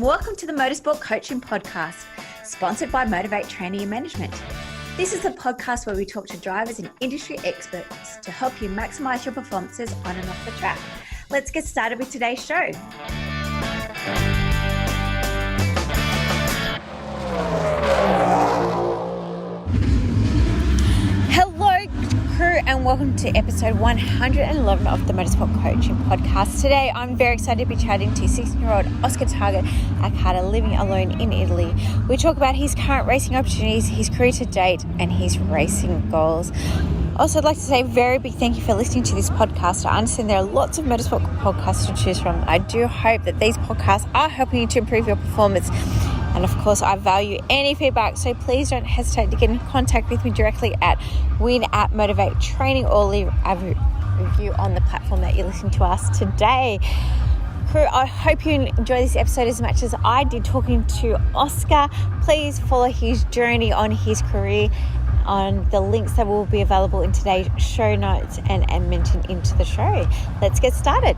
and welcome to the Motorsport Coaching podcast, sponsored by Motivate Training and Management. This is a podcast where we talk to drivers and industry experts to help you maximize your performances on and off the track. Let's get started with today's show. Hello, crew, and welcome to episode 111 of the Motorsport Coaching podcast. Today, I'm very excited to be chatting to 16-year-old Oscar Targett, a car living alone in Italy. We talk about his current racing opportunities, his career to date, and his racing goals. Also, I'd like to say a very big thank you for listening to this podcast. I understand there are lots of motorsport podcasts to choose from. I do hope that these podcasts are helping you to improve your performance. And of course, I value any feedback, so please don't hesitate to get in contact with me directly at Motivate Training or leave a review on the platform that you're listening to us today. Crew, I hope you enjoy this episode as much as I did talking to Oscar. Please follow his journey on his career on the links that will be available in today's show notes and mentioned into the show. Let's get started.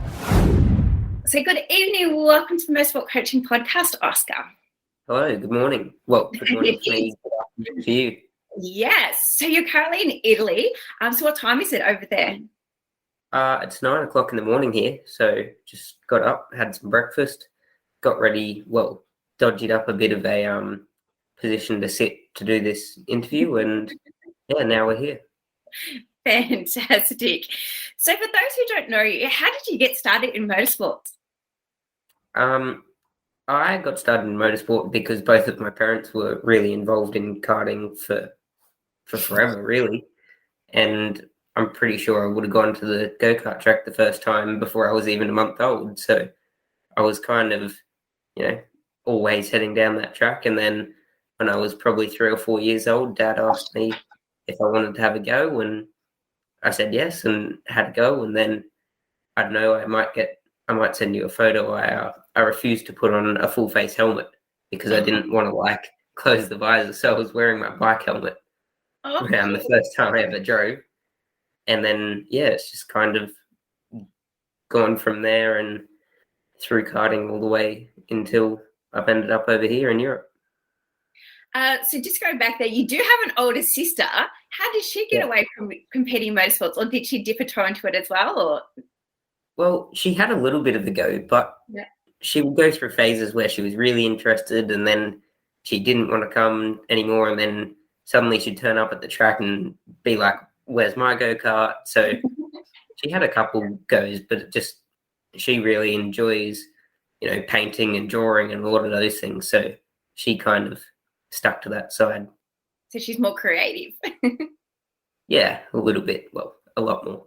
So good evening. Welcome to the Motorsport Coaching podcast, Oscar. Hello, good morning. Well, good morning for me, good afternoon for you. Yes. So you're currently in Italy. So what time is it over there? It's 9 o'clock in the morning here. So just got up, had some breakfast, got ready, dodged up a bit of a position to sit to do this interview. And yeah, now we're here. Fantastic. So for those who don't know you, how did you get started in motorsports? I got started in motorsport because both of my parents were really involved in karting for forever, really. And I'm pretty sure I would have gone to the go-kart track the first time before I was even a month old. So I was kind of, always heading down that track. And then when I was probably 3 or 4 years old, Dad asked me if I wanted to have a go. And I said yes and had a go. And then, I don't know, I might send you a photo. I refused to put on a full face helmet because I didn't want to close the visor. So I was wearing my bike helmet around the first time I ever drove. And then, it's just kind of gone from there and through karting all the way until I've ended up over here in Europe. So just going back there, you do have an older sister. How did she get away from competing motorsports, or did she dip a toe into it as well? Or well, she had a little bit of a go, but she would go through phases where she was really interested and then she didn't want to come anymore. And then suddenly she'd turn up at the track and be like, where's my go-kart? So she had a couple goes, but she really enjoys, painting and drawing and a lot of those things. So she kind of stuck to that side. So she's more creative. Yeah, a little bit. Well, a lot more.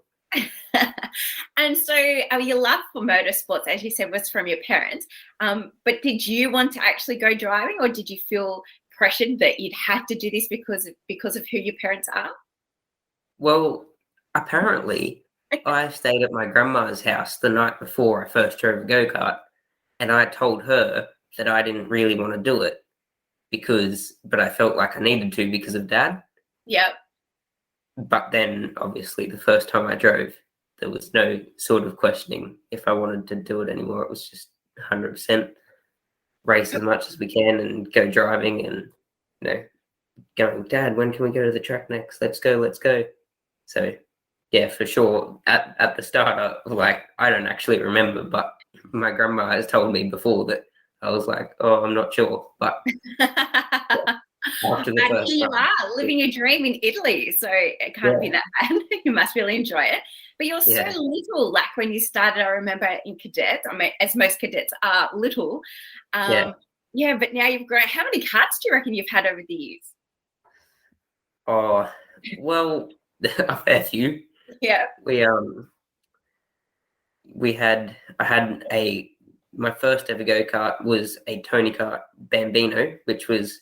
And so your love for motorsports, as you said, was from your parents. But did you want to actually go driving, or did you feel pressured that you'd have to do this because of who your parents are? Well, apparently I stayed at my grandma's house the night before I first drove a go-kart, and I told her that I didn't really want to do it but I felt like I needed to because of Dad. Yep. But then, obviously, the first time I drove, there was no sort of questioning if I wanted to do it anymore. It was just 100% race as much as we can and go driving and, going, Dad, when can we go to the track next? Let's go. So, yeah, for sure. At the start, I don't actually remember, but my grandma has told me before that I was like, oh, I'm not sure. But after the first here you time, are living your dream in Italy, so it can't be that bad. You must really enjoy it. But you're so little, when you started, I remember in cadets, as most cadets are little. But now you've grown. How many karts do you reckon you've had over the years? Oh, well, a fair few. Yeah. My first ever go-kart was a Tony Kart Bambino, which was,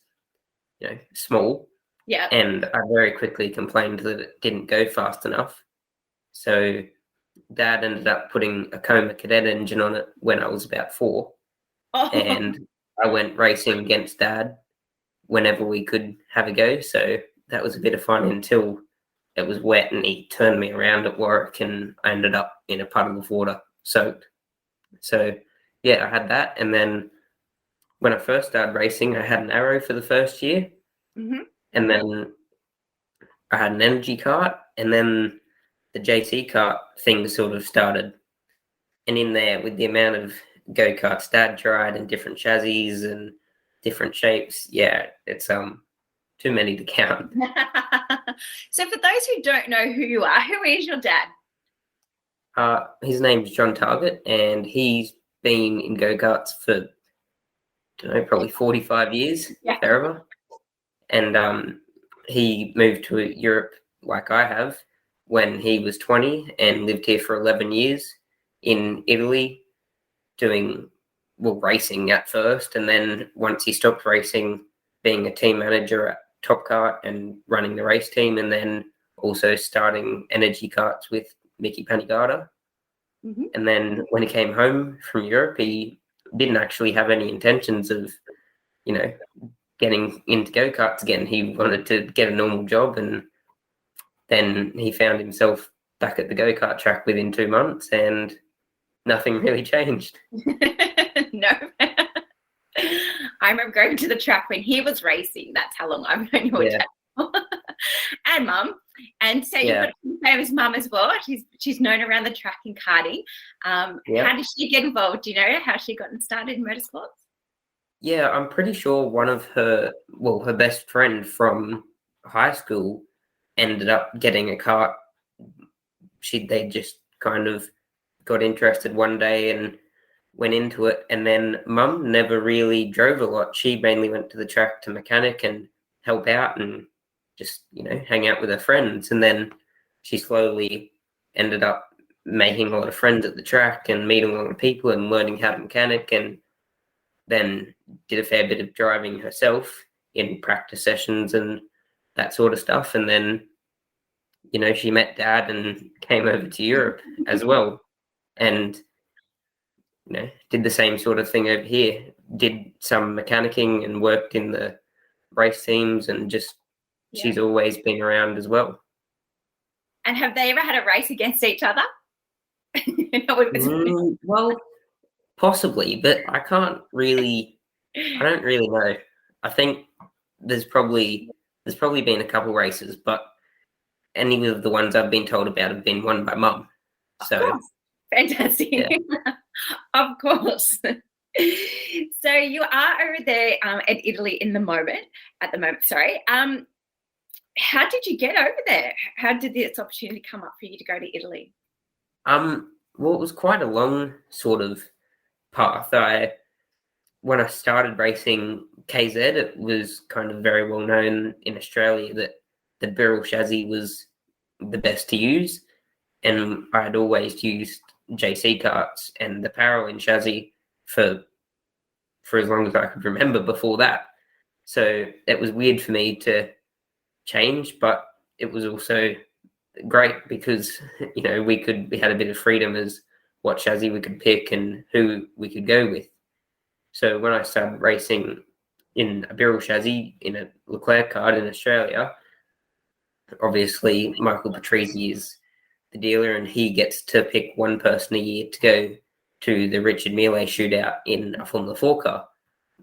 small. Yeah. And I very quickly complained that it didn't go fast enough. So Dad ended up putting a Coma Cadet engine on it when I was about 4. Oh. And I went racing against Dad whenever we could have a go. So that was a bit of fun until it was wet and he turned me around at work and I ended up in a puddle of water soaked. So, I had that. And then when I first started racing, I had an Arrow for the first year, and then I had an energy kart, and then the JC kart thing sort of started. And in there, with the amount of go-karts Dad tried and different chassis and different shapes, yeah, it's too many to count. So for those who don't know who you are, who is your dad? His name's John Targett, and he's been in go-karts for, I don't know, probably 45 years, forever. And he moved to Europe like I have when he was 20 and lived here for 11 years in Italy doing, well, racing at first. And then once he stopped racing, being a team manager at Top Kart and running the race team, and then also starting energy karts with Mickey Panigata. And then when he came home from Europe, he didn't actually have any intentions of, getting into go-karts again. He wanted to get a normal job, and then he found himself back at the go-kart track within 2 months, and nothing really changed. No. I remember going to the track when he was racing. That's how long I've known your dad. And Mum. And so you've got a famous mum as well. She's known around the track in karting. How did she get involved? Do you know how she got started in motorsports? Yeah, I'm pretty sure one of her best friend from high school ended up getting a kart. They just kind of got interested one day and went into it. And then Mum never really drove a lot. She mainly went to the track to mechanic and help out and just, hang out with her friends. And then she slowly ended up making a lot of friends at the track and meeting a lot of people and learning how to mechanic, and then did a fair bit of driving herself in practice sessions and that sort of stuff. And then, she met Dad and came over to Europe as well. And, did the same sort of thing over here, did some mechanicking and worked in the race teams, and just, she's always been around as well. And have they ever had a race against each other? Well, possibly, but I don't really know. I think there's probably been a couple races, but any of the ones I've been told about have been won by Mum. So fantastic. Yeah. Of course. So you are over there at Italy at the moment, sorry. How did you get over there? How did this opportunity come up for you to go to Italy? Well, it was quite a long sort of path. When I started racing KZ, it was kind of very well known in Australia that the barrel chassis was the best to use, and I had always used JC karts and the parallel chassis for as long as I could remember before that. So it was weird for me to change, but it was also great because we had a bit of freedom as what chassis we could pick and who we could go with. So when I started racing in a barrel chassis in a Leclerc kart in Australia, obviously Michael Patrese is the dealer, and he gets to pick one person a year to go to the Richard Mille shootout in a Formula 4 car.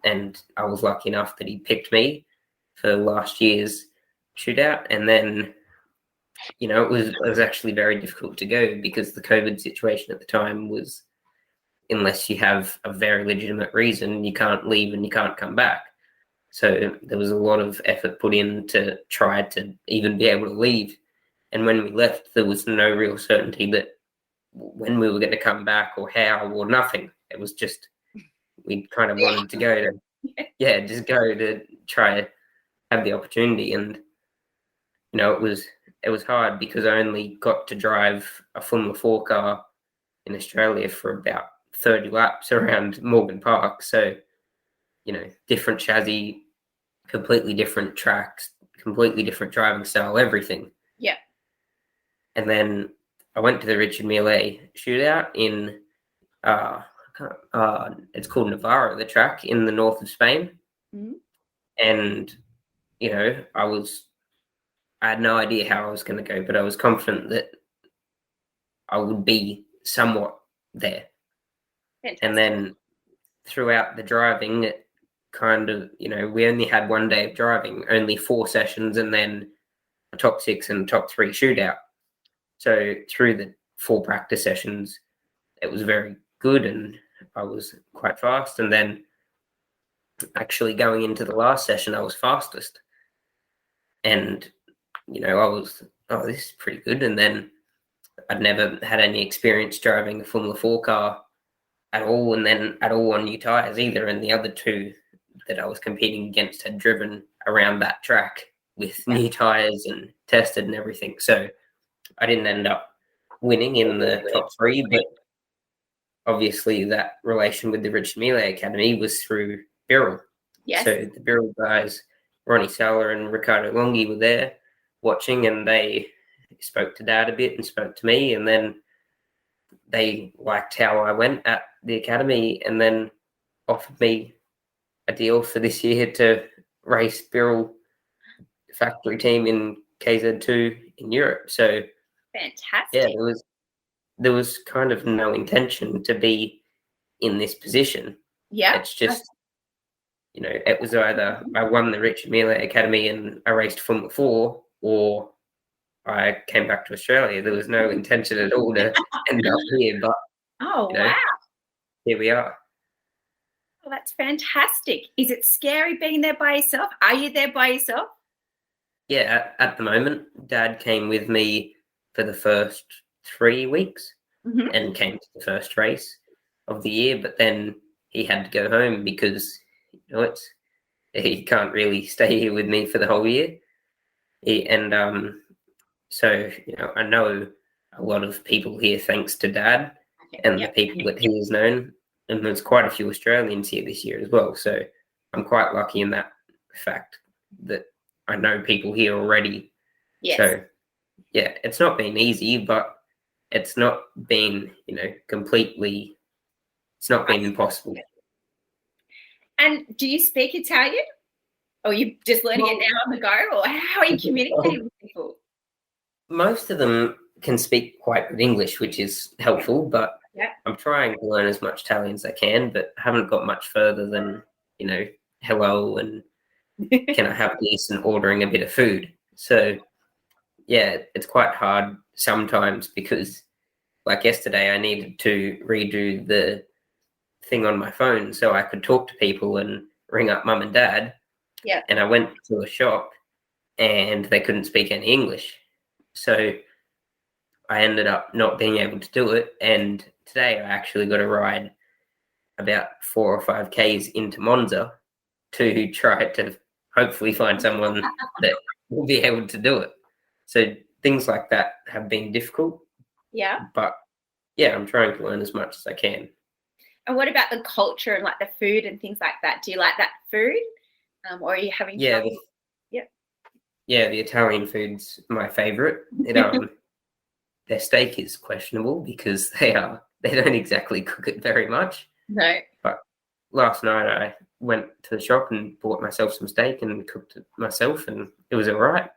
And I was lucky enough that he picked me for last year's shootout. And then, it was actually very difficult to go because the COVID situation at the time was, unless you have a very legitimate reason, you can't leave and you can't come back. So there was a lot of effort put in to try to even be able to leave. And when we left, there was no real certainty that when we were going to come back or how or nothing. It was just, we kind of wanted to go to, just go to try to have the opportunity. And, it was hard because I only got to drive a Formula 4 car in Australia for about 30 laps around Morgan Park. So, different chassis, completely different tracks, completely different driving style, everything. Yeah. And then I went to the Richard Mille shootout in, it's called Navarra, the track in the north of Spain. Mm-hmm. And, I had no idea how I was going to go, but I was confident that I would be somewhat there. Fantastic. And then throughout the driving, kind of, we only had 1 day of driving, only 4 sessions, and then a top 6 and top 3 shootout. So through the 4 practice sessions, it was very good, and I was quite fast. And then actually going into the last session, I was fastest. And, I was, oh, this is pretty good. And then I'd never had any experience driving a Formula 4 car at all, and then at all on new tyres either. And the other 2 that I was competing against had driven around that track with new tyres and tested and everything. So I didn't end up winning in the top 3, but obviously that relation with the Richard Mille Academy was through Birrell. Yes. So the Birrell guys, Ronnie Sala and Ricardo Longhi, were there watching, and they spoke to Dad a bit and spoke to me, and then they liked how I went at the academy, and then offered me a deal for this year to race Birrell factory team in KZ2 in Europe. So fantastic. Yeah, there was kind of no intention to be in this position. Yeah. It's just, it was either I won the Richard Mille Academy and I raced Formula 4, or I came back to Australia. There was no intention at all to end up here, but wow, here we are. Well, that's fantastic. Is it scary being there by yourself? Are you there by yourself? Yeah, at the moment, Dad came with me for the first 3 weeks and came to the first race of the year, but then he had to go home because he can't really stay here with me for the whole year. So I know a lot of people here thanks to Dad and the people that he has known, and there's quite a few Australians here this year as well. So I'm quite lucky in that fact that I know people here already. Yes. So yeah, it's not been easy, but it's not been, completely, it's not been impossible. And do you speak Italian? Or are you just learning it now on the go? Or how are you communicating with people? Most of them can speak quite good English, which is helpful, but I'm trying to learn as much Italian as I can, but haven't got much further than, hello and can I have this, and ordering a bit of food. So yeah, it's quite hard sometimes because, like yesterday, I needed to redo the thing on my phone so I could talk to people and ring up Mum and Dad. Yeah. And I went to a shop and they couldn't speak any English. So I ended up not being able to do it. And today I actually got a ride about 4 or 5 Ks into Monza to try to hopefully find someone that will be able to do it. So things like that have been difficult. Yeah. But yeah, I'm trying to learn as much as I can. And what about the culture and like the food and things like that? Do you like that food? Or are you having trouble? Yeah, the Italian food's my favourite. Their steak is questionable because they don't exactly cook it very much. No. But last night I went to the shop and bought myself some steak and cooked it myself, and it was all right.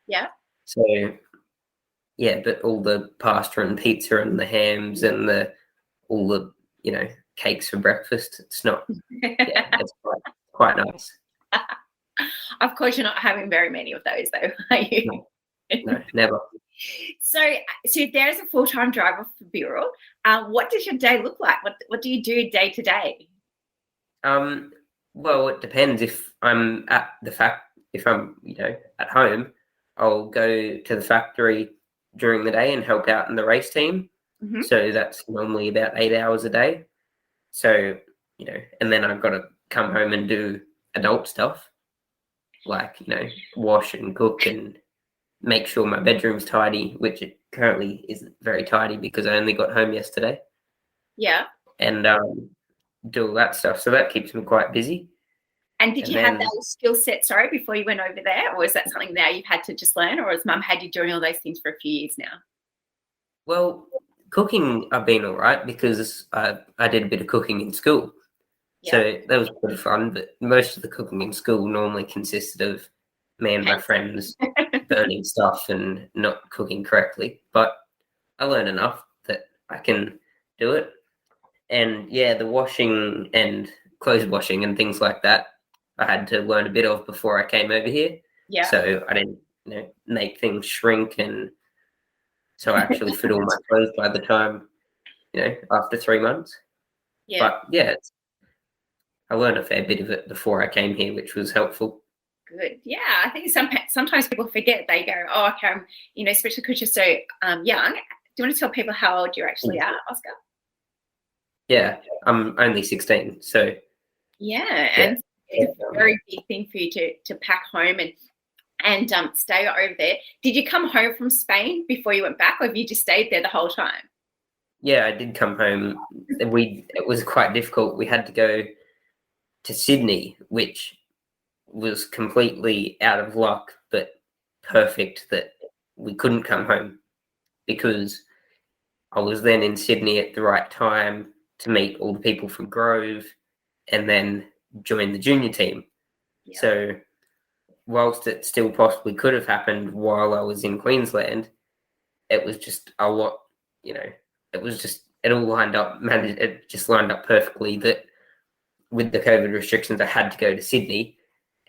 Yeah. So yeah, but all the pasta and pizza and the hams and all the cakes for breakfast, it's not. Yeah, it's quite nice. Of course, you're not having very many of those, though, are you? No, never. So there's a full-time driver for Birrell. What does your day look like? What do you do day to day? Well, it depends. If I'm at if I'm at home, I'll go to the factory during the day and help out in the race team. Mm-hmm. So that's normally about 8 hours a day. So and then I've got to come home and do adult stuff, like wash and cook and make sure my bedroom's tidy, which it currently isn't very tidy because I only got home yesterday. Yeah. And do all that stuff. So that keeps me quite busy. And did you have that skill set, before you went over there? Or is that something now you've had to just learn? Or has Mum had you doing all those things for a few years now? Well, cooking, I've been all right because I did a bit of cooking in school. Yeah. So that was pretty fun. But most of the cooking in school normally consisted of me and my friends burning stuff and not cooking correctly. But I learned enough that I can do it. And yeah, the washing and clothes washing and things like that, I had to learn a bit of before I came over here. Yeah. So I didn't, make things shrink, and so I actually fit all my clothes by the time, after 3 months. Yeah. But yeah, I learned a fair bit of it before I came here, which was helpful. Good. Yeah, I think sometimes people forget. They go, "Oh, okay, I'm, especially because you're so young." Do you want to tell people how old you actually are, Oscar? Yeah, I'm only 16, so yeah, and it's a very big thing for you to pack home and stay over there. Did you come home from Spain before you went back, or have you just stayed there the whole time? Yeah, I did come home. It was quite difficult. We had to go to Sydney, which was completely out of luck, but perfect that we couldn't come home, because I was then in Sydney at the right time to meet all the people from Grove and then join the junior team. Yeah. So whilst it still possibly could have happened while I was in Queensland, it was just a lot, it all lined up, it just lined up perfectly that with the COVID restrictions, I had to go to Sydney,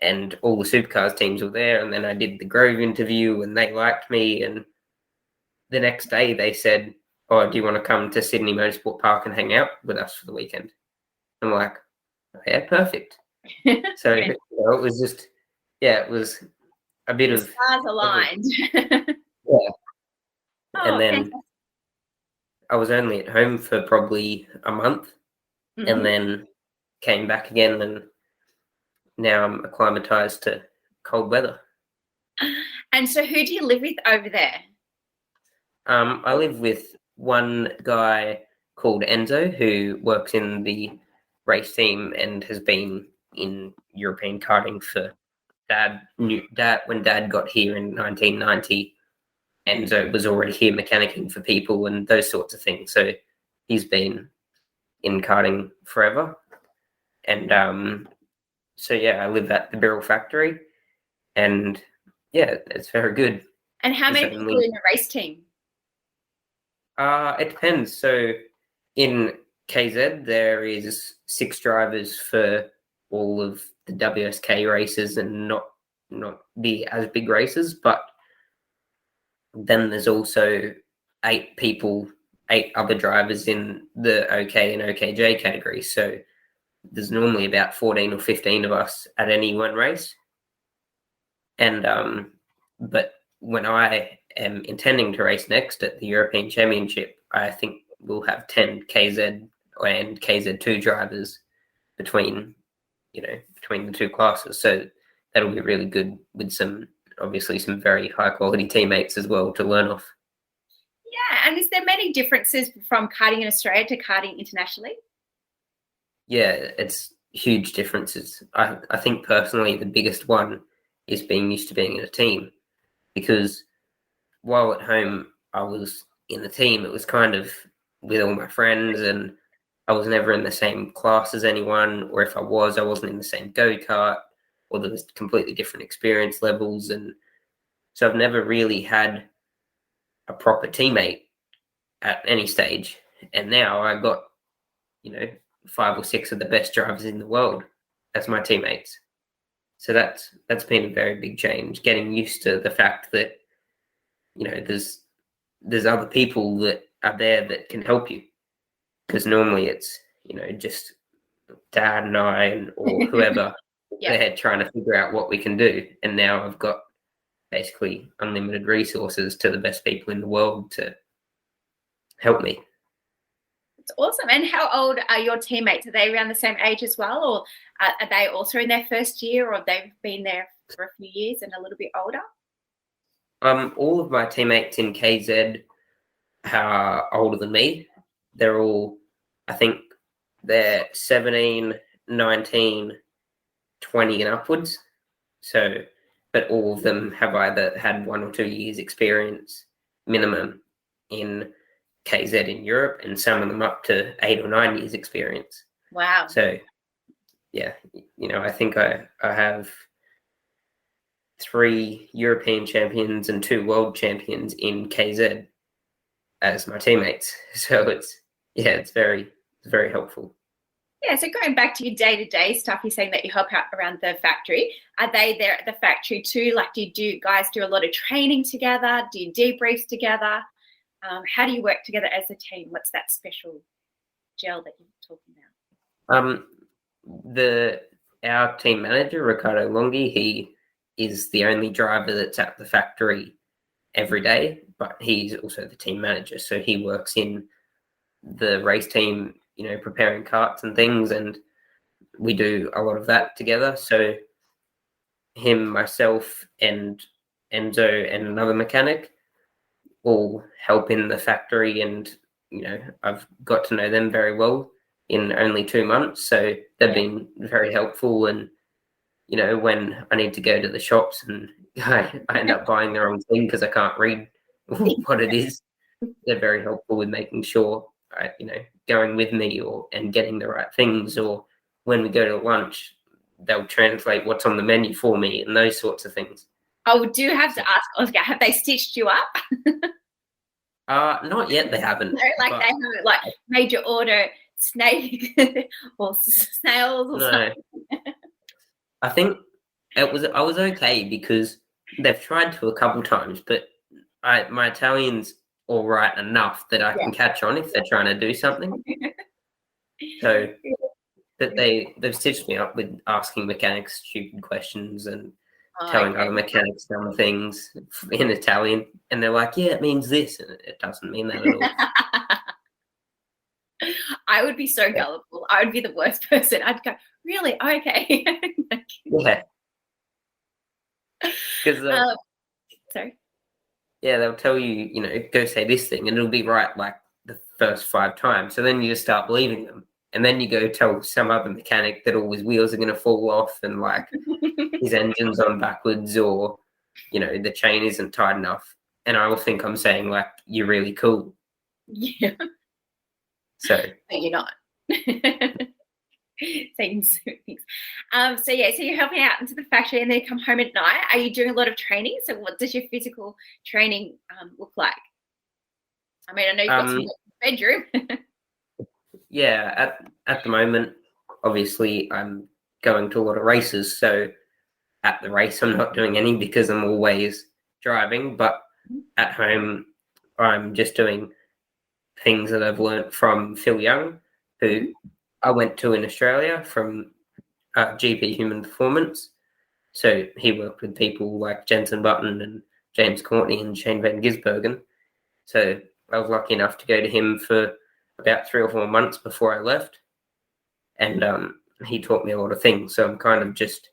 and all the supercars teams were there. And then I did the Grove interview and they liked me. And the next day they said, "Oh, do you want to come to Sydney Motorsport Park and hang out with us for the weekend?" I'm like, "Yeah, perfect." So it was just, it was a bit of stars aligned. Yeah. And then I was only at home for probably a month, and then came back again, and now I'm acclimatized to cold weather. And so who do you live with over there? I live with one guy called Enzo, who works in the race team and has been in European karting for when Dad got here in 1990. Enzo was already here mechanicking for people and those sorts of things. So he's been in karting forever. And so yeah, I live at the Birrell factory, and yeah, it's very good. And how many people are in the race team? It depends. So in KZ, there is 6 drivers for all of the WSK races and not the as big races, but then there's also 8 other drivers in the OK and OKJ category. So there's normally about 14 or 15 of us at any one race. And but when I am intending to race next at the European Championship, I think we'll have 10 KZ and KZ2 drivers between the two classes. So that'll be really good, with obviously some very high quality teammates as well to learn off. Yeah, and is there many differences from karting in Australia to karting internationally? Yeah, it's huge differences. I think personally the biggest one is being used to being in a team, because while at home I was in the team, it was kind of with all my friends, and I was never in the same class as anyone, or if I wasn't in the same go-kart, or there was completely different experience levels. And so I've never really had a proper teammate at any stage. And now I got, 5 or 6 of the best drivers in the world as my teammates. So that's been a very big change, getting used to the fact that, there's other people that are there that can help you. Because normally it's, just Dad and I or whoever they're trying to figure out what we can do. And now I've got basically unlimited resources to the best people in the world to help me. It's awesome. And how old are your teammates? Are they around the same age as well, or are they also in their first year, or they've been there for a few years and a little bit older? All of my teammates in KZ are older than me. They're all, I think they're 17, 19, 20 and upwards. So, but all of them have either had 1 or 2 years experience minimum in KZ in Europe, and some of them up to 8 or 9 years experience. Wow. So yeah, I think I have 3 European champions and 2 world champions in KZ as my teammates. So it's very helpful. Yeah, so going back to your day-to-day stuff, you're saying that you help out around the factory. Are they there at the factory too? Like, do you guys do a lot of training together? Do you debriefs together? How do you work together as a team? What's that special gel that you're talking about? Our team manager, Ricardo Longhi, he is the only driver that's at the factory every day, but he's also the team manager. So he works in the race team, preparing karts and things, and we do a lot of that together. So him, myself, and Enzo and another mechanic all help in the factory, and I've got to know them very well in only 2 months, so they've been very helpful. And when I need to go to the shops and I end up buying the wrong thing because I can't read what it is, they're very helpful with making sure going with me and getting the right things. Or when we go to lunch, they'll translate what's on the menu for me and those sorts of things. Oh, do you have to ask Oscar, have they stitched you up? Not yet, they haven't. No, like they haven't made you order snake or snails or something. I think I was okay because they've tried to a couple times, but my Italian's all right enough that I can catch on if they're trying to do something. So that they've stitched me up with asking mechanics stupid questions and telling other mechanics dumb things in Italian, and they're like, "Yeah, it means this," and it doesn't mean that at all. I would be so gullible. I would be the worst person. I'd go, "Really? Okay." Yeah. Because sorry. Yeah, they'll tell you, go say this thing, and it'll be right like the first 5 times. So then you just start believing them. And then you go tell some other mechanic that all his wheels are going to fall off and like his engine's on backwards, or, the chain isn't tight enough. And I will think I'm saying like, "You're really cool." Yeah. So. But you're not. Saying things. So you're helping out into the factory and then you come home at night. Are you doing a lot of training? So what does your physical training look like? I mean, I know you've got some bedroom. Yeah, at the moment, obviously, I'm going to a lot of races. So at the race, I'm not doing any because I'm always driving. But at home, I'm just doing things that I've learnt from Phil Young, who I went to in Australia from GP Human Performance. So he worked with people like Jensen Button and James Courtney and Shane Van Gisbergen. So I was lucky enough to go to him for about 3 or 4 months before I left. And he taught me a lot of things. So I'm kind of just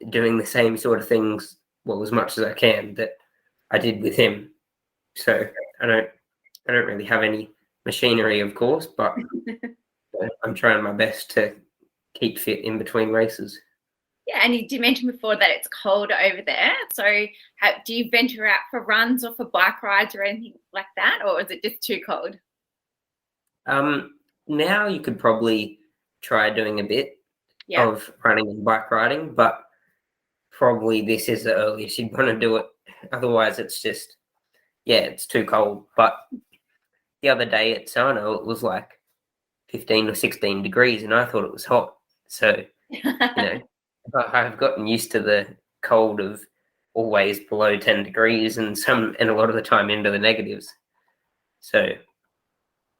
doing the same sort of things, as much as I can, that I did with him. So I don't really have any machinery, of course, but I'm trying my best to keep fit in between races. Yeah, and you did mention before that it's cold over there. So do you venture out for runs or for bike rides or anything like that, or is it just too cold? Now you could probably try doing a bit of running and bike riding, but probably this is the earliest you'd want to do it. Otherwise, it's just, it's too cold. But the other day at Sano, it was like 15 or 16 degrees, and I thought it was hot. So, I've gotten used to the cold of always below 10 degrees and a lot of the time into the negatives. So.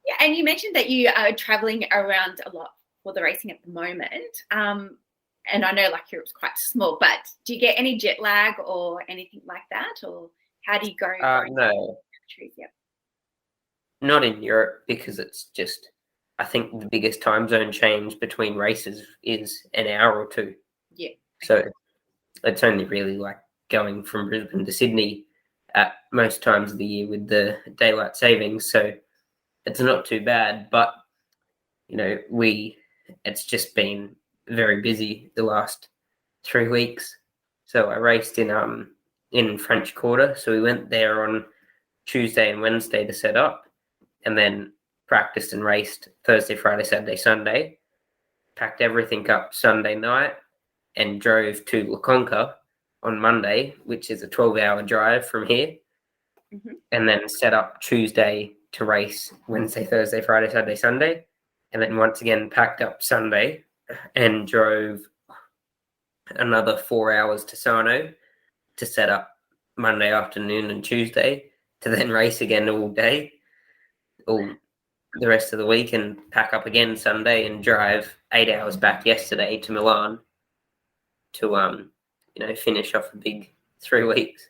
Yeah, and you mentioned that you are traveling around a lot for the racing at the moment. And I know like Europe's quite small, but do you get any jet lag or anything like that? Or how do you go? No. Not in Europe, because it's just, I think the biggest time zone change between races is an hour or 2. Yeah. So it's only really like going from Brisbane to Sydney at most times of the year with the daylight savings. So it's not too bad, but it's just been very busy the last 3 weeks. So I raced in French Quarter. So we went there on Tuesday and Wednesday to set up, and then practiced and raced Thursday, Friday, Saturday, Sunday. Packed everything up Sunday night and drove to La Conca on Monday, which is a 12-hour drive from here, and then set up Tuesday to race Wednesday, Thursday, Friday, Saturday, Sunday, and then once again packed up Sunday and drove another 4 hours to Sano to set up Monday afternoon and Tuesday, to then race again all day, all the rest of the week, and pack up again Sunday and drive 8 hours back yesterday to Milan to finish off a big 3 weeks.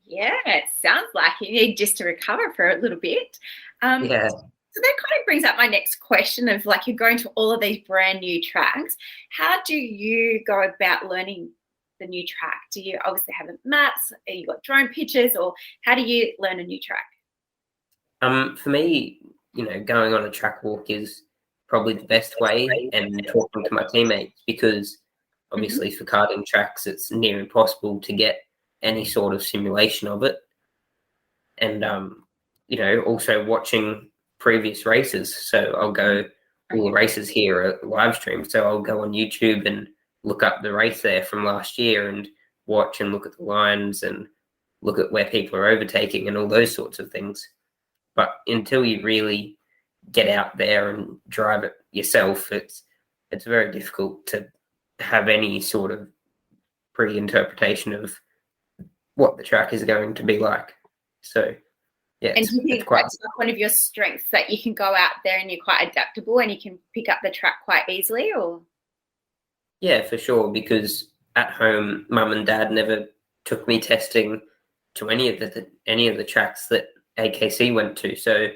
Yeah, it sounds like you need just to recover for a little bit. Yeah. So that kind of brings up my next question of, like, you're going to all of these brand new tracks. How do you go about learning the new track? Do you obviously have maps? Have you got drone pictures, or how do you learn a new track? For me, going on a track walk is probably the best way, and talking to my teammates, because obviously for karting tracks, it's near impossible to get any sort of simulation of it. And, also watching previous races. So I'll go, all the races here are live streamed. So I'll go on YouTube and look up the race there from last year and watch and look at the lines and look at where people are overtaking and all those sorts of things. But until you really get out there and drive it yourself, it's very difficult to have any sort of pre-interpretation of what the track is going to be like. So, yeah. And do you think that's one of your strengths, that you can go out there and you're quite adaptable and you can pick up the track quite easily? Or yeah, for sure, because at home, Mum and Dad never took me testing to any of the tracks that AKC went to. So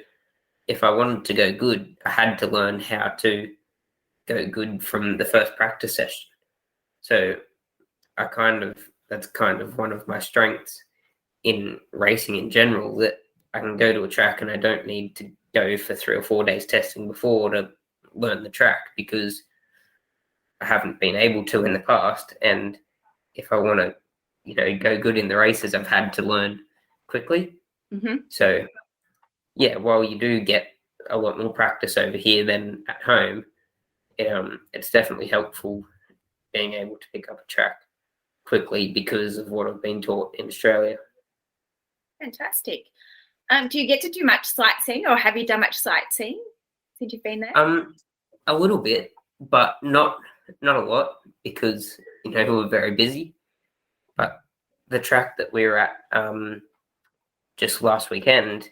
if I wanted to go good, I had to learn how to go good from the first practice session. So that's kind of one of my strengths in racing in general, that I can go to a track and I don't need to go for 3 or 4 days testing before to learn the track, because I haven't been able to in the past. And if I want to, go good in the races, I've had to learn quickly. So, yeah, while you do get a lot more practice over here than at home, it's definitely helpful being able to pick up a track quickly because of what I've been taught in Australia. Fantastic. Do you get to do much sightseeing, or have you done much sightseeing since you've been there? A little bit, but not a lot, because we're very busy. But the track that we were at just last weekend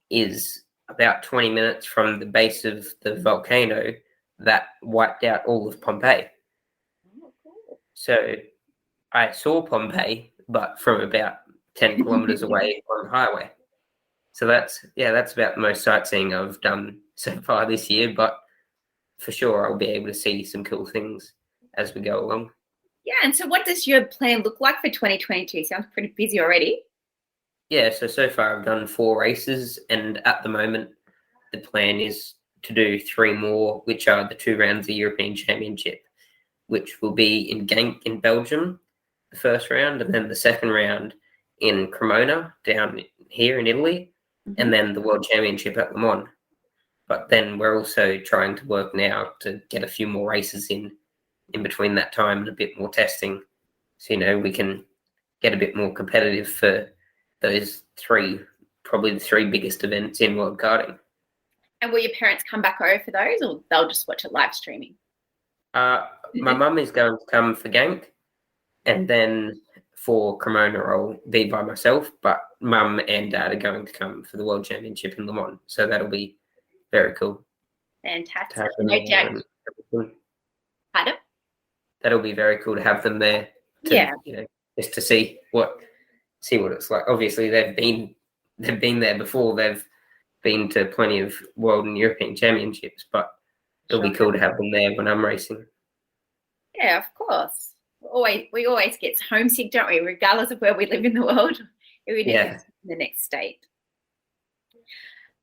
is about 20 minutes from the base of the volcano that wiped out all of Pompeii. Oh, cool. So I saw Pompeii, but from about 10 kilometers away on the highway. So that's about the most sightseeing I've done so far this year, but for sure I'll be able to see some cool things as we go along. Yeah, and so what does your plan look like for 2022? Sounds pretty busy already. Yeah, so far I've done 4 races, and at the moment the plan is to do 3 more, which are the 2 rounds of the European Championship, which will be in Genk in Belgium, the first round, and then the second round in Cremona down here in Italy, and then the World Championship at Le Mans. But then we're also trying to work now to get a few more races in between that time and a bit more testing, so we can get a bit more competitive for those 3, probably the 3 biggest events in world karting. And will your parents come back over for those, or they'll just watch it live streaming? My mum is going to come for Genk, and then for Cremona I'll be by myself, but Mum and Dad are going to come for the World Championship in Le Mans, so that'll be very cool. Fantastic. No doubt. Pardon? That'll be very cool to have them there. Just to see what it's like. Obviously, they've been there before. They've been to plenty of world and European championships, but it'll be cool to have them there when I'm racing. Yeah, of course. We always get homesick, don't we? Regardless of where we live in the world, even if it's in the next state.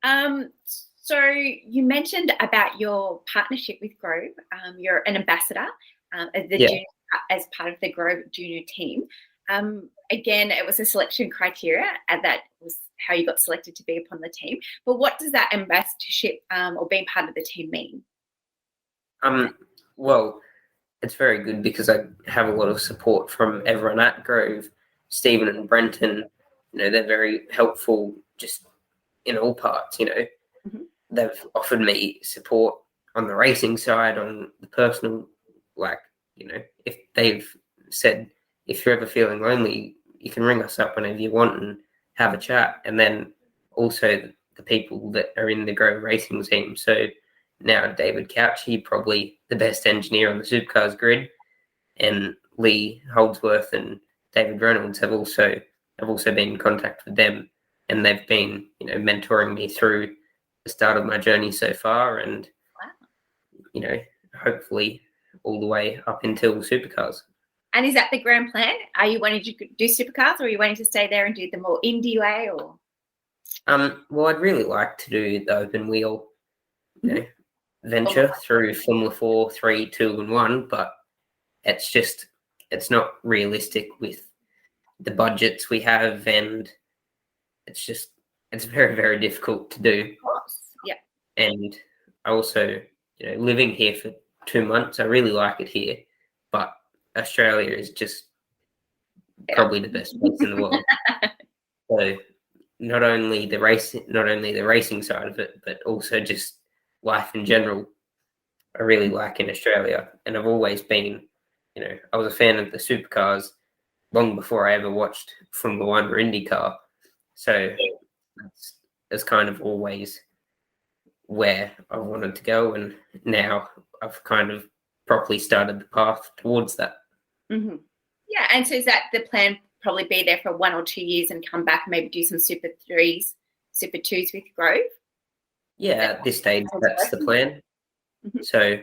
So you mentioned about your partnership with Grove. You're an ambassador as part of the Grove Junior team. Again, it was a selection criteria, and that was how you got selected to be upon the team. But what does that ambassadorship or being part of the team mean? Well, it's very good because I have a lot of support from everyone at Grove. Stephen and Brenton, they're very helpful just in all parts, they've offered me support on the racing side, on the personal, like, if they've said, if you're ever feeling lonely, you can ring us up whenever you want and have a chat. And then also the people that are in the Grove racing team. So now David Couch, he's probably the best engineer on the supercars grid, and Lee Holdsworth and David Reynolds have also been in contact with them, and they've been mentoring me through the start of my journey so far, and hopefully all the way up until supercars. And is that the grand plan? Are you wanting to do supercars, or are you wanting to stay there and do the more indie way? Or well, I'd really like to do the open wheel venture through Formula 4, 3, 2 and 1, but it's not realistic with the budgets we have, and it's very, very difficult to do. Of course. Yeah. And I also, living here for 2 months, I really like it here, but Australia is just probably the best place in the world. So not only the racing side of it, but also just life in general, I really like in Australia. And I've always been, I was a fan of the supercars long before I ever watched Formula 1 or IndyCar. So it's kind of always where I wanted to go, and now I've kind of properly started the path towards that. Mm-hmm. Yeah, and so is that the plan? Probably be there for 1 or 2 years and come back and maybe do some Super 3s, Super 2s with Grove? Yeah, at this stage, that's the plan. Mm-hmm. So,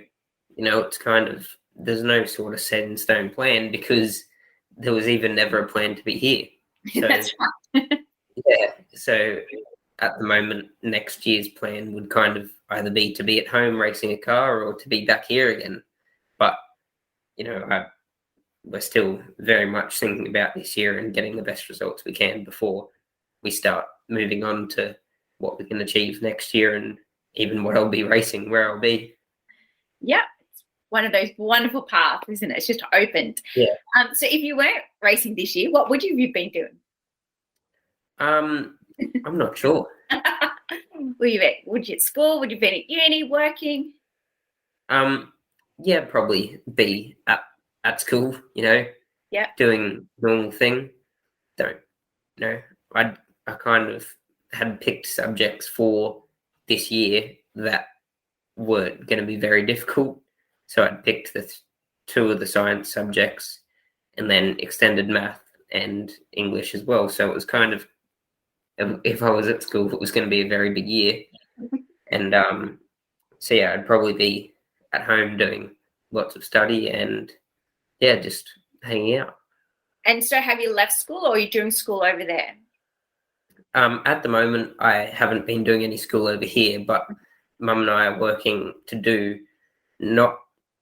it's kind of, there's no sort of set in stone plan, because there was even never a plan to be here. So, that's right. Yeah, so at the moment, next year's plan would kind of either be to be at home racing a car or to be back here again. But, we're still very much thinking about this year and getting the best results we can before we start moving on to what we can achieve next year, and even what I'll be racing, where I'll be. Yeah, it's one of those wonderful paths, isn't it? It's just opened. Yeah. So if you weren't racing this year, what would you have been doing? I'm not sure. Would you at school? Would you been at uni working? Yeah, probably be at school, Yeah, doing normal thing. I kind of had picked subjects for this year that weren't going to be very difficult. So I'd picked the 2 of the science subjects, and then extended math and English as well. So it was kind of, if I was at school, it was going to be a very big year. And so yeah, I'd probably be at home doing lots of study and just hanging out. And so have you left school, or are you doing school over there? At the moment, I haven't been doing any school over here, but Mum and I are working to do not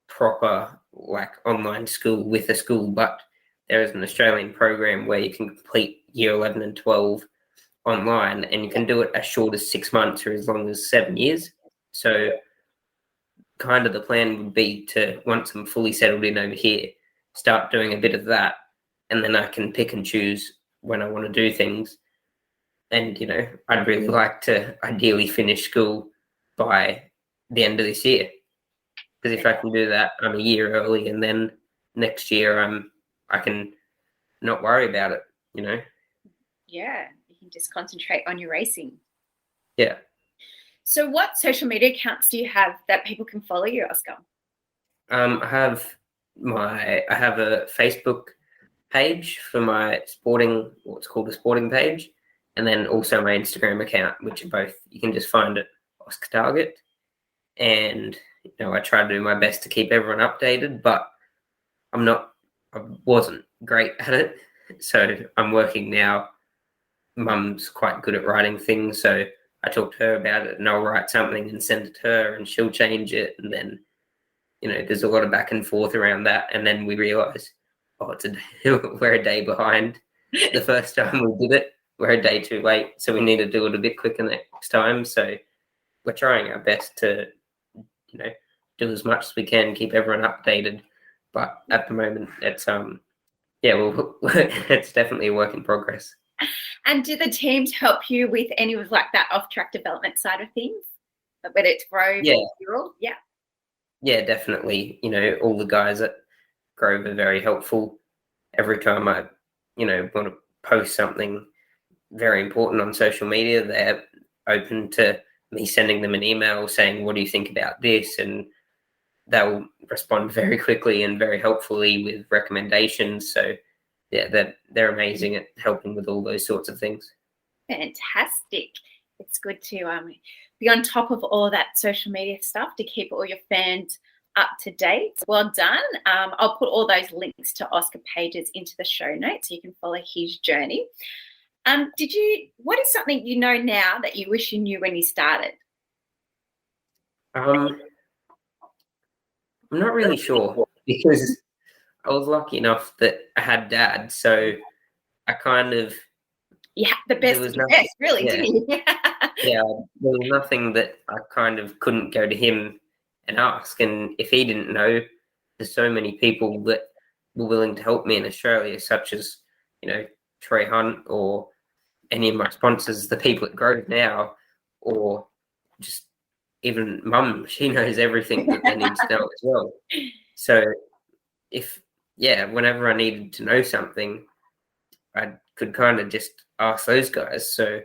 proper like online school with a school, but there is an Australian program where you can complete year 11 and 12 online, and you can do it as short as 6 months or as long as 7 years. So kind of the plan would be to, once I'm fully settled in over here, start doing a bit of that, and then I can pick and choose when I want to do things. And, I'd really like to ideally finish school by the end of this year. Because if I can do that, I'm a year early, and then next year I can not worry about it, Yeah, you can just concentrate on your racing. Yeah. So what social media accounts do you have that people can follow you, Oscar? I have a Facebook page for my sporting, what's called a sporting page, and then also my Instagram account, which are both, you can just find it Oscar Targett. And I try to do my best to keep everyone updated, but I wasn't great at it, so I'm working now. Mum's quite good at writing things, so I talk to her about it, and I'll write something and send it to her, and she'll change it, and then there's a lot of back and forth around that, and then we realise, we're a day behind. The first time we did it, we're a day too late, so we need to do it a bit quicker next time. So we're trying our best to do as much as we can, keep everyone updated, but at the moment it's it's definitely a work in progress. And do the teams help you with any of like that off-track development side of things? Like whether it's Grove Yeah. or Wirral? Yeah. Yeah, definitely. All the guys at Grove are very helpful. Every time I, want to post something very important on social media, they're open to me sending them an email saying, what do you think about this? And they'll respond very quickly and very helpfully with recommendations. So yeah, they're amazing at helping with all those sorts of things. Fantastic. It's good to be on top of all that social media stuff to keep all your fans up to date. Well done. I'll put all those links to Oscar pages into the show notes so you can follow his journey. What is something you know now that you wish you knew when you started? I'm not really sure because I was lucky enough that I had dad, so I kind of The best of the best, really, yeah, didn't you? yeah, there was nothing that I kind of couldn't go to him and ask. And if he didn't know, there's so many people that were willing to help me in Australia, such as, Troy Hunt or any of my sponsors, the people at Grove now, or just even Mum. She knows everything that they need to know as well. So whenever I needed to know something, I could kind of just ask those guys. So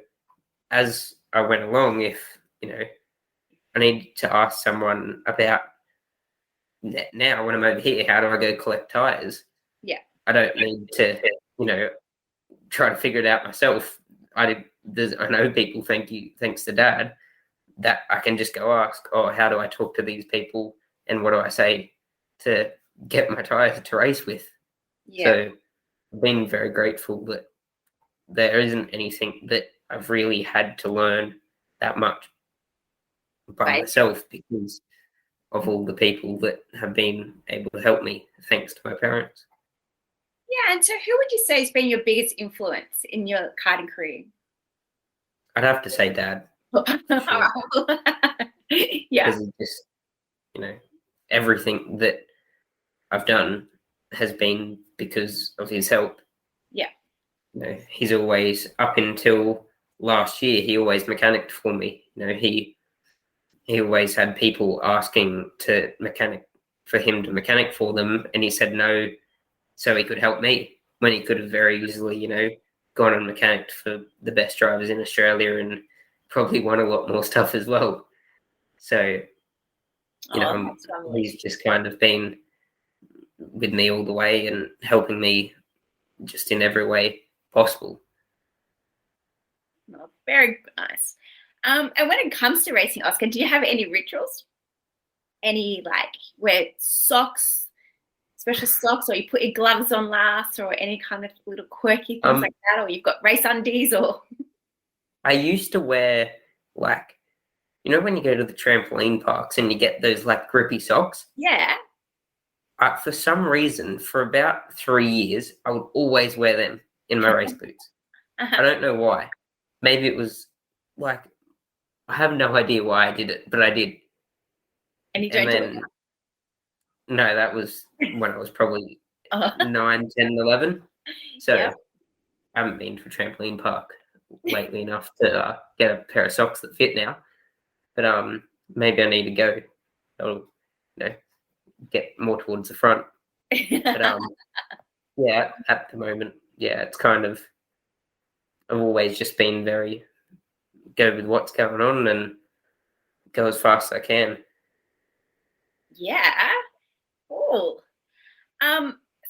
as I went along, if, I need to ask someone about now when I'm over here, how do I go collect tires? Yeah. I don't need to, try to figure it out myself. I know people thanks to dad, that I can just go ask, how do I talk to these people and what do I say to get my tires to race with? Yeah. So I've been very grateful that there isn't anything that I've really had to learn that much by myself because of all the people that have been able to help me, thanks to my parents. Yeah, and so who would you say has been your biggest influence in your karting career? I'd have to say dad. Yeah. Because of just, everything that I've done has been because of his help. Yeah. He's always, up until last year, he always mechanicked for me. He always had people asking for him to mechanic for them, and he said no so he could help me when he could have very easily, gone and mechanicked for the best drivers in Australia and probably won a lot more stuff as well. So, he's just kind of been with me all the way and helping me just in every way possible. Oh, very nice. And when it comes to racing, Oscar, do you have any rituals? Any wear socks, special socks, or you put your gloves on last, or any kind of little quirky things like that, or you've got race undies, or? I used to wear when you go to the trampoline parks and you get those grippy socks. Yeah. For some reason, for about 3 years, I would always wear them in my race boots. I don't know why. Maybe it was I have no idea why I did it, but I did. And you don't do it? No, that was when I was probably 9, 10, 11. So yeah. I haven't been to a trampoline park lately enough to get a pair of socks that fit now. But maybe I need to go. That'll, get more towards the front. But yeah, at the moment, it's kind of, I've always just been very go with what's going on and go as fast as I can. Yeah. Cool.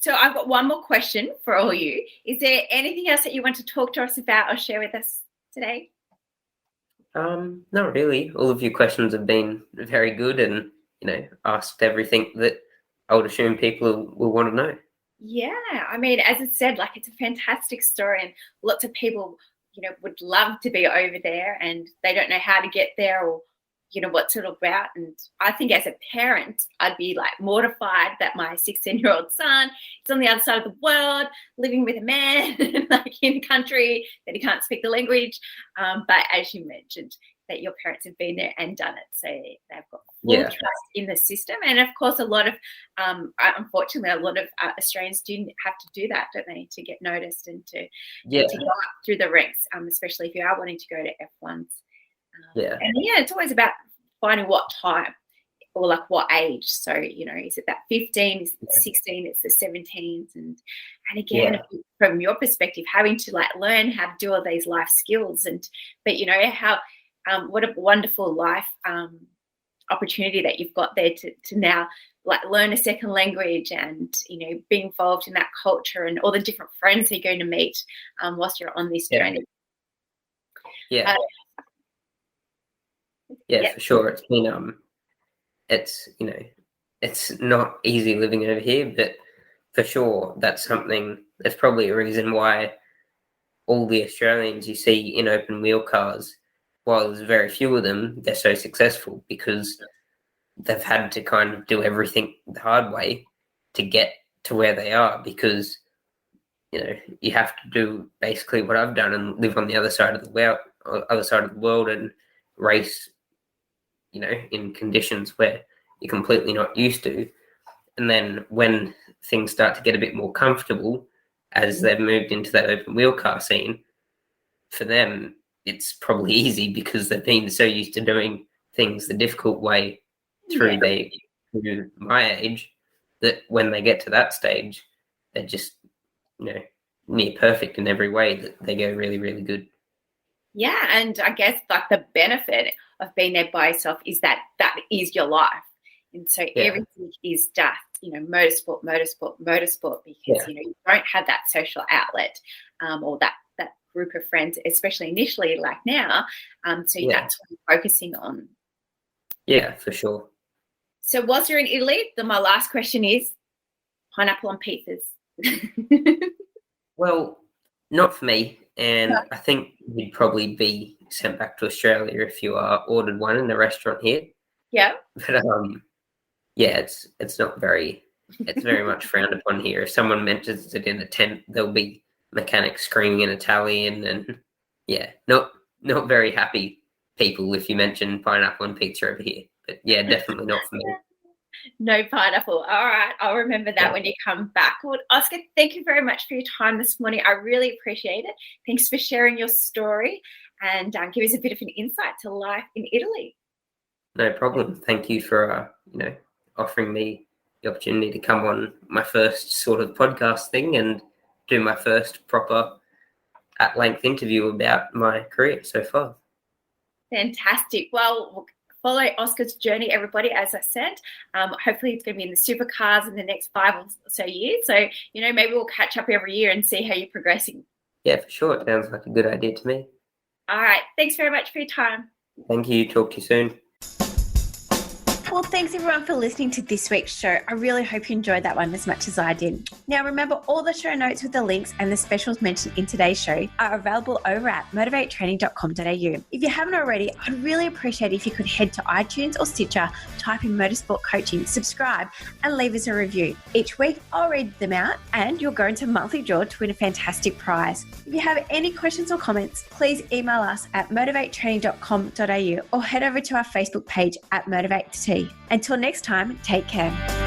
So I've got one more question for all you. Is there anything else that you want to talk to us about or share with us today? Not really. All of your questions have been very good and, asked everything that I would assume people will want to know. Yeah. I mean, as I said, it's a fantastic story and lots of people, would love to be over there and they don't know how to get there or, what's it about. And I think as a parent, I'd be mortified that my 16-year-old son is on the other side of the world, living with a man, in a country that he can't speak the language. But as you mentioned, that your parents have been there and done it. So they've got full trust in the system. And of course, unfortunately, a lot of Australians do have to do that, don't they, to get noticed and to go up through the ranks, especially if you are wanting to go to F1s. And it's always about finding what time or like what age. So, is it that 15, is it 16, it's the 17s. And again, from your perspective, having to like learn how to do all these life skills but how, what a wonderful life opportunity that you've got there to now like learn a second language and, be involved in that culture and all the different friends that you're going to meet whilst you're on this journey. Yeah. For sure. It's been, it's not easy living over here, but for sure that's probably a reason why all the Australians you see in open wheel cars, while there's very few of them, they're so successful because they've had to kind of do everything the hard way to get to where they are, because you have to do basically what I've done and live on the other side of the world and race in conditions where you're completely not used to. And then when things start to get a bit more comfortable as they've moved into that open wheel car scene, for them it's probably easy because they've been so used to doing things the difficult way through my age, that when they get to that stage, they're just near perfect in every way, that they go really, really good. Yeah, and I guess like the benefit of being there by yourself is that is your life. And so everything is just, motorsport, because, you don't have that social outlet or that group of friends, especially initially like now. That's what you're focusing on. Yeah, for sure. So whilst you're in Italy, my last question is pineapple on pizzas. Well, not for me. And I think you'd probably be sent back to Australia if you ordered one in the restaurant here. Yeah. But it's not very, it's very much frowned upon here. If someone mentions it in a tent, there'll be mechanics screaming in Italian, and not very happy people if you mention pineapple and pizza over here. But definitely not for me. No pineapple. All right. I'll remember that when you come back. Well, Oscar, thank you very much for your time this morning. I really appreciate it. Thanks for sharing your story and give us a bit of an insight to life in Italy. No problem. Thank you for, offering me the opportunity to come on my first sort of podcast thing and do my first proper at-length interview about my career so far. Fantastic. Well, follow Oscar's journey, everybody, as I said. Hopefully it's going to be in the supercars in the next 5 or so years. So, maybe we'll catch up every year and see how you're progressing. Yeah, for sure. It sounds like a good idea to me. All right. Thanks very much for your time. Thank you. Talk to you soon. Well, thanks everyone for listening to this week's show. I really hope you enjoyed that one as much as I did. Now, remember, all the show notes with the links and the specials mentioned in today's show are available over at motivatetraining.com.au. If you haven't already, I'd really appreciate it if you could head to iTunes or Stitcher, type in Motorsport Coaching, subscribe, and leave us a review. Each week, I'll read them out and you'll go into a monthly draw to win a fantastic prize. If you have any questions or comments, please email us at motivatetraining.com.au or head over to our Facebook page at Motivate Until next time, take care.